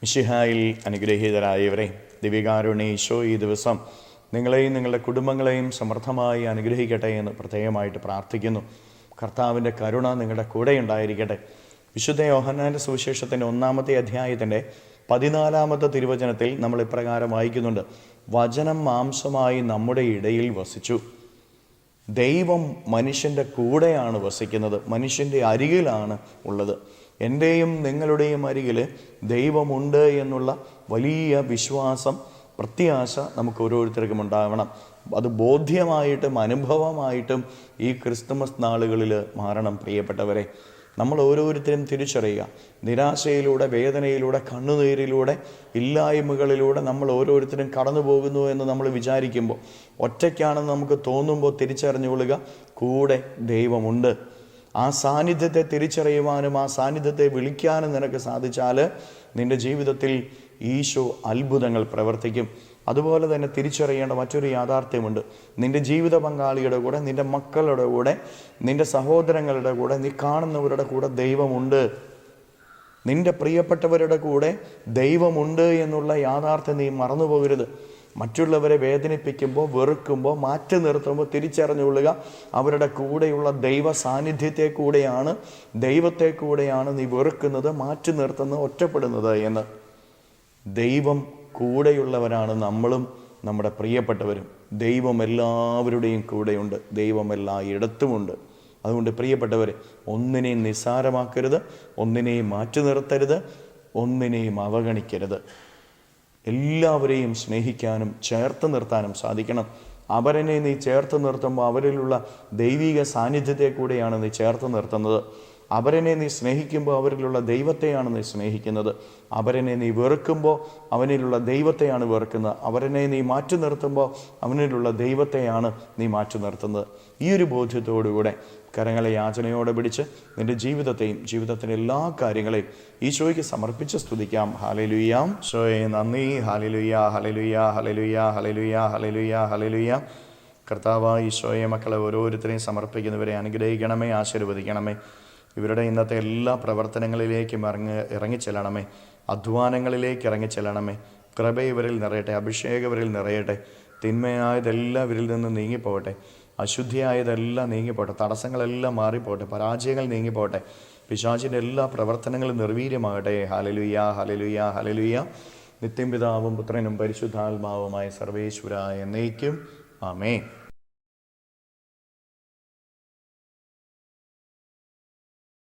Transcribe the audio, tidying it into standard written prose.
മിശിഹായിൽ അനുഗ്രഹീതരായവരെ, ദിവ്യകാരുണ്യ ഈശോ ഈ ദിവസം നിങ്ങളെയും നിങ്ങളുടെ കുടുംബങ്ങളെയും സമൃദ്ധമായി അനുഗ്രഹിക്കട്ടെ എന്ന് പ്രത്യേകമായിട്ട് പ്രാർത്ഥിക്കുന്നു. കർത്താവിൻ്റെ കരുണ നിങ്ങളുടെ കൂടെ ഉണ്ടായിരിക്കട്ടെ. വിശുദ്ധ യോഹന്നാൻ്റെ സുവിശേഷത്തിൻ്റെ 1-ാമത്തെ അധ്യായത്തിൻ്റെ 14-ാമത്തെ തിരുവചനത്തിൽ നമ്മൾ ഇപ്രകാരം വായിക്കുന്നുണ്ട്: വചനം മാംസമായി നമ്മുടെ ഇടയിൽ വസിച്ചു. ദൈവം മനുഷ്യൻ്റെ കൂടെയാണ് വസിക്കുന്നത്, മനുഷ്യൻ്റെ അരികിലാണ് ഉള്ളത്. എൻ്റെയും നിങ്ങളുടെയും അരികിൽ ദൈവമുണ്ട് എന്നുള്ള വലിയ വിശ്വാസം, പ്രത്യാശ നമുക്ക് ഓരോരുത്തർക്കും ഉണ്ടാവണം. അത് ബോധ്യമായിട്ടും അനുഭവമായിട്ടും ഈ ക്രിസ്തുമസ് നാളുകളിൽ മാറണം. പ്രിയപ്പെട്ടവരെ, നമ്മൾ ഓരോരുത്തരും തിരിച്ചറിയുക, നിരാശയിലൂടെ, വേദനയിലൂടെ, കണ്ണുനീരിലൂടെ, ഇല്ലായ്മകളിലൂടെ നമ്മൾ ഓരോരുത്തരും കടന്നു പോകുന്നു എന്ന് നമ്മൾ വിചാരിക്കുമ്പോൾ, ഒറ്റയ്ക്കാണെന്ന് നമുക്ക് തോന്നുമ്പോൾ തിരിച്ചറിഞ്ഞുകൊള്ളുക, കൂടെ ദൈവമുണ്ട്. ആ സാന്നിധ്യത്തെ തിരിച്ചറിയുവാനും ആ സാന്നിധ്യത്തെ വിളിക്കാനും നിനക്ക് സാധിച്ചാൽ നിൻ്റെ ജീവിതത്തിൽ ഈശോ അത്ഭുതങ്ങൾ പ്രവർത്തിക്കും. അതുപോലെ തന്നെ തിരിച്ചറിയേണ്ട മറ്റൊരു യാഥാർത്ഥ്യമുണ്ട്. നിൻ്റെ ജീവിത പങ്കാളിയുടെ കൂടെ, നിൻ്റെ മക്കളുടെ കൂടെ, നിൻ്റെ സഹോദരങ്ങളുടെ കൂടെ, നീ കാണുന്നവരുടെ കൂടെ ദൈവമുണ്ട്. നിൻ്റെ പ്രിയപ്പെട്ടവരുടെ കൂടെ ദൈവമുണ്ട് എന്നുള്ള യാഥാർത്ഥ്യം നീ മറന്നു പോകരുത്. മറ്റുള്ളവരെ വേദനിപ്പിക്കുമ്പോൾ, വെറുക്കുമ്പോൾ, മാറ്റി നിർത്തുമ്പോൾ തിരിച്ചറിഞ്ഞുകൊള്ളുക, അവരുടെ കൂടെയുള്ള ദൈവ സാന്നിധ്യത്തെ കൂടെയാണ്, ദൈവത്തെ കൂടെയാണ് നീ വെറുക്കുന്നത്, മാറ്റി നിർത്തുന്നത്, ഒറ്റപ്പെടുന്നത് എന്ന്. ദൈവം കൂടെയുള്ളവരാണ് നമ്മളും നമ്മുടെ പ്രിയപ്പെട്ടവരും. ദൈവം എല്ലാവരുടെയും കൂടെയുണ്ട്, ദൈവം എല്ലായിടത്തുമുണ്ട്. അതുകൊണ്ട് പ്രിയപ്പെട്ടവരെ, ഒന്നിനെയും നിസ്സാരമാക്കരുത്, ഒന്നിനെയും മാറ്റി നിർത്തരുത്, ഒന്നിനെയും അവഗണിക്കരുത്. എല്ലാവരെയും സ്നേഹിക്കാനും ചേർത്ത് നിർത്താനും സാധിക്കണം. അവരനെ നീ ചേർത്ത് നിർത്തുമ്പോൾ അവരിലുള്ള ദൈവിക സാന്നിധ്യത്തെ കൂടെയാണ് നീ ചേർത്ത് നിർത്തുന്നത്. അവരനെ നീ സ്നേഹിക്കുമ്പോൾ അവരിലുള്ള ദൈവത്തെയാണ് നീ സ്നേഹിക്കുന്നത്. അവരനെ നീ വെറുക്കുമ്പോൾ അവനിലുള്ള ദൈവത്തെയാണ് വെറുക്കുന്നത്. അവരനെ നീ മാറ്റി നിർത്തുമ്പോൾ അവനിലുള്ള ദൈവത്തെയാണ് നീ മാറ്റി നിർത്തുന്നത്. ഈ ഒരു ബോധ്യത്തോടുകൂടെ കരങ്ങളെ യാചനയോടെ പിടിച്ച് നിൻ്റെ ജീവിതത്തെയും ജീവിതത്തിൻ്റെ എല്ലാ കാര്യങ്ങളെയും ഈശോയ്ക്ക് സമർപ്പിച്ച് സ്തുതിക്കാം. ഹല്ലേലൂയ. ഈശോയെ നന്ദി. Hallelujah, hallelujah, hallelujah, hallelujah, hallelujah, hallelujah. കർത്താവായ ഈശോയെ, മക്കളെ ഓരോരുത്തരെയും സമർപ്പിക്കുന്നവരെ അനുഗ്രഹിക്കണമേ, ആശീർവദിക്കണമേ. ഇവരുടെ ഇന്നത്തെ എല്ലാ പ്രവർത്തനങ്ങളിലേക്കും ഇറങ്ങിച്ചെല്ലണമേ. അധ്വാനങ്ങളിലേക്ക് ഇറങ്ങിച്ചെല്ലണമേ. കൃപ ഇവരിൽ നിറയട്ടെ, അഭിഷേകം ഇവരിൽ നിറയട്ടെ. തിന്മയായതെല്ലാം ഇവരിൽ നിന്ന് നീങ്ങിപ്പോകട്ടെ, അശുദ്ധിയായതെല്ലാം നീങ്ങിപ്പോട്ടെ, തടസ്സങ്ങളെല്ലാം മാറിപ്പോട്ടെ, പരാജയങ്ങൾ നീങ്ങിപ്പോട്ടെ, പിശാചിൻ്റെ എല്ലാ പ്രവർത്തനങ്ങളും നിർവീര്യമാകട്ടെ. Hallelujah, hallelujah, hallelujah. നിത്യം പിതാവും പുത്രനും പരിശുദ്ധാത്മാവുമായ സർവേശ്വരായ എന്നേക്കും ആമേൻ.